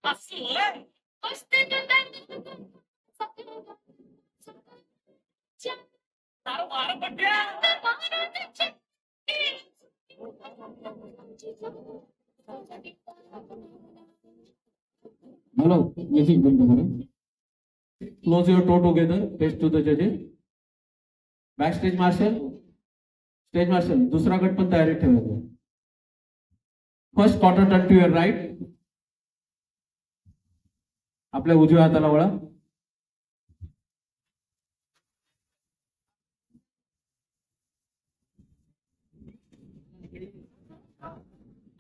Hello, music band करा. Close your toe together. Face to the judges. Backstage marshal, stage marshal. दूसरा गट पण तयारी ठेवायचा. First quarter turn to your right. आपल्या उजव्या हाताला वळा.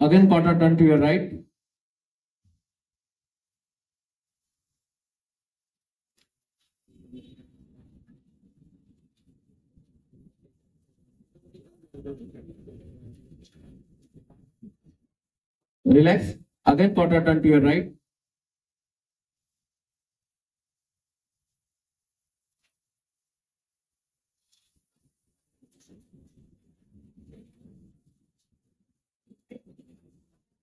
Again quarter turn to your right. Relax. Again quarter turn to your right.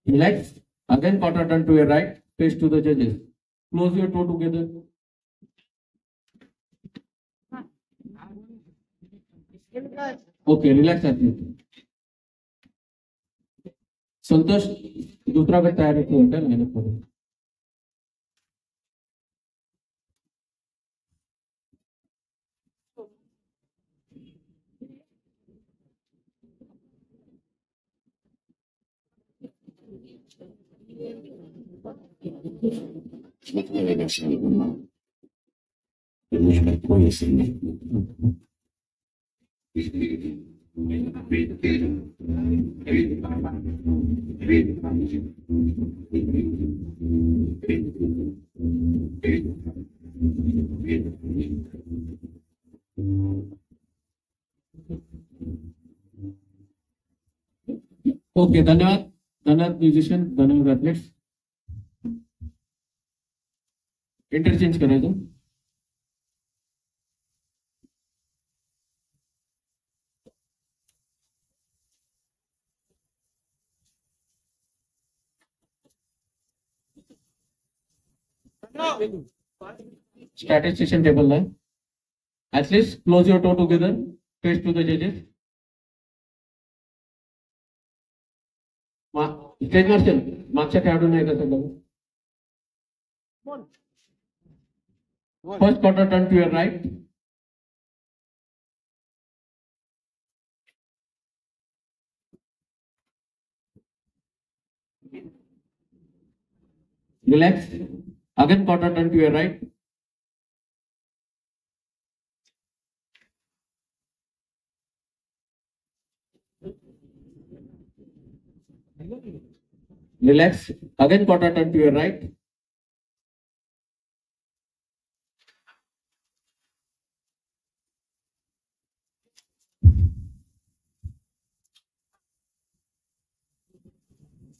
Relax. Again quarter turn to your right. Face to the judges. Close your toe together. Okay, relax athlete. संतोष दूसरा गट तैयारी ठेवता है lineup करो. Okay, धन्यवाद. धन्यवाद musician, धन्यवाद athletes. Interchange करायचं. Statistician table line. Athletes, close your toe together. Face to the judges. Stage marshal, मागच्या खेळाडूंना एकच बघा. First quarter turn to your right. Relax. Again quarter turn to your right. Relax. Again quarter turn to your right.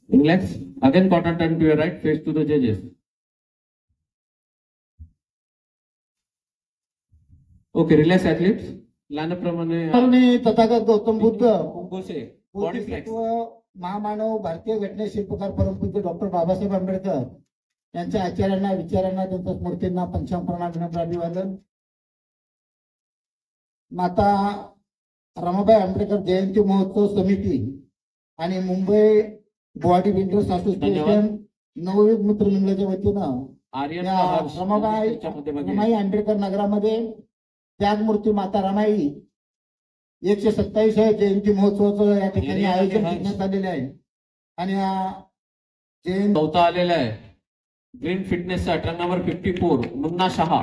Relax. Again quarter turn to your right. Face to the judges. Okay, relax athletes. Lineup प्रमाणे Tathagata Gautam Buddha गोसे body flex. महामानव भारतीय घटने शिल्पकार परमपूज्य doctor Babasaheb Ambedkar यांच्या आचार्यांना विचारांना त्यांच्या स्मृतींना पंचांग प्रणाम विनम्र अभिवादन. माता रमाबाई आंबेडकर जयंती महोत्सव समिती आणि Mumbai body builders association Navyug मित्र मंडळाच्या वतीनं रमाबाई आंबेडकर नगरामध्ये त्यागमूर्ती माता रमाई 127 जयंती महोत्सवाचं या ठिकाणी आयोजन करण्यात आलेले आहे. आणि जयंती होता आलेला आहे. ग्रीन फिटनेसचा ट्रक नंबर 54 मुन्ना शहा.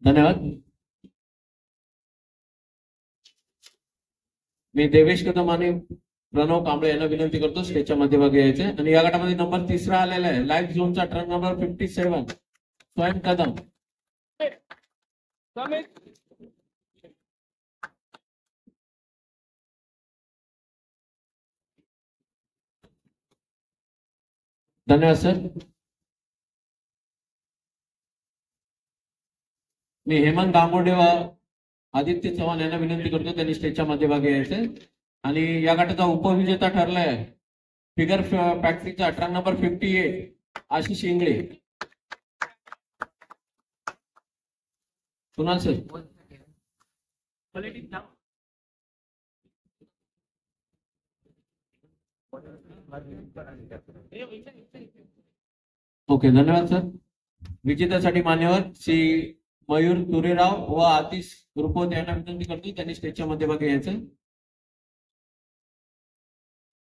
धन्यवाद. मी देवेश कदम आणि प्रणव कांबळे यांना विनंती करतो स्टेजच्या मध्यभागी यायचे. आणि या गटामध्ये नंबर 3 आलेला आहे. लाईव्ह झोनचा ट्रक नंबर 57 स्वयं कदम. धन्यवाद सर. मी हेमंत गांगोडे व आदित्य चव्हाण यांना विनंती करतो त्यांनी स्टेजच्या मध्यभागी यायचं आणि या गटाचा उपविजेता ठरलाय फिगर फॅक्टरीचा 18 number 58 Ashish Ingale. Kunal sir okay धन्यवाद सर. विजेत्यासाठी मान्यवर श्री मयूर तुरेराव व आतिश रुपवत यांना विनंती करतो त्यांनी स्टेजच्या मध्यभागी यायचं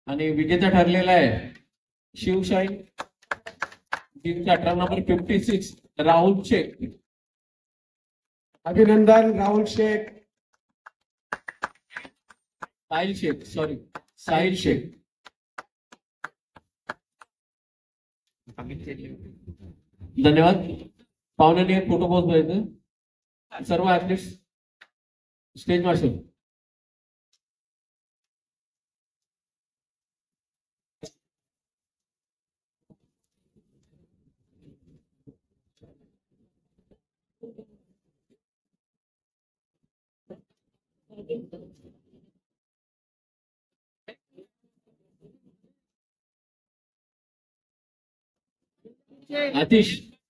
आणि विजेता ठरलेला आहे शिवशाही टीमचा 18 नंबर 56 राहुल शेख. अभिनंदन राहुल शेख. साहिल शेख. धन्यवाद. पाहुण्यांनी एक फोटो पोस्ट द्यायचं. सर्व ऍथलीट्स स्टेज मार्शल.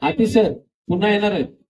आतिश सर पुन्हा येणार आहेत.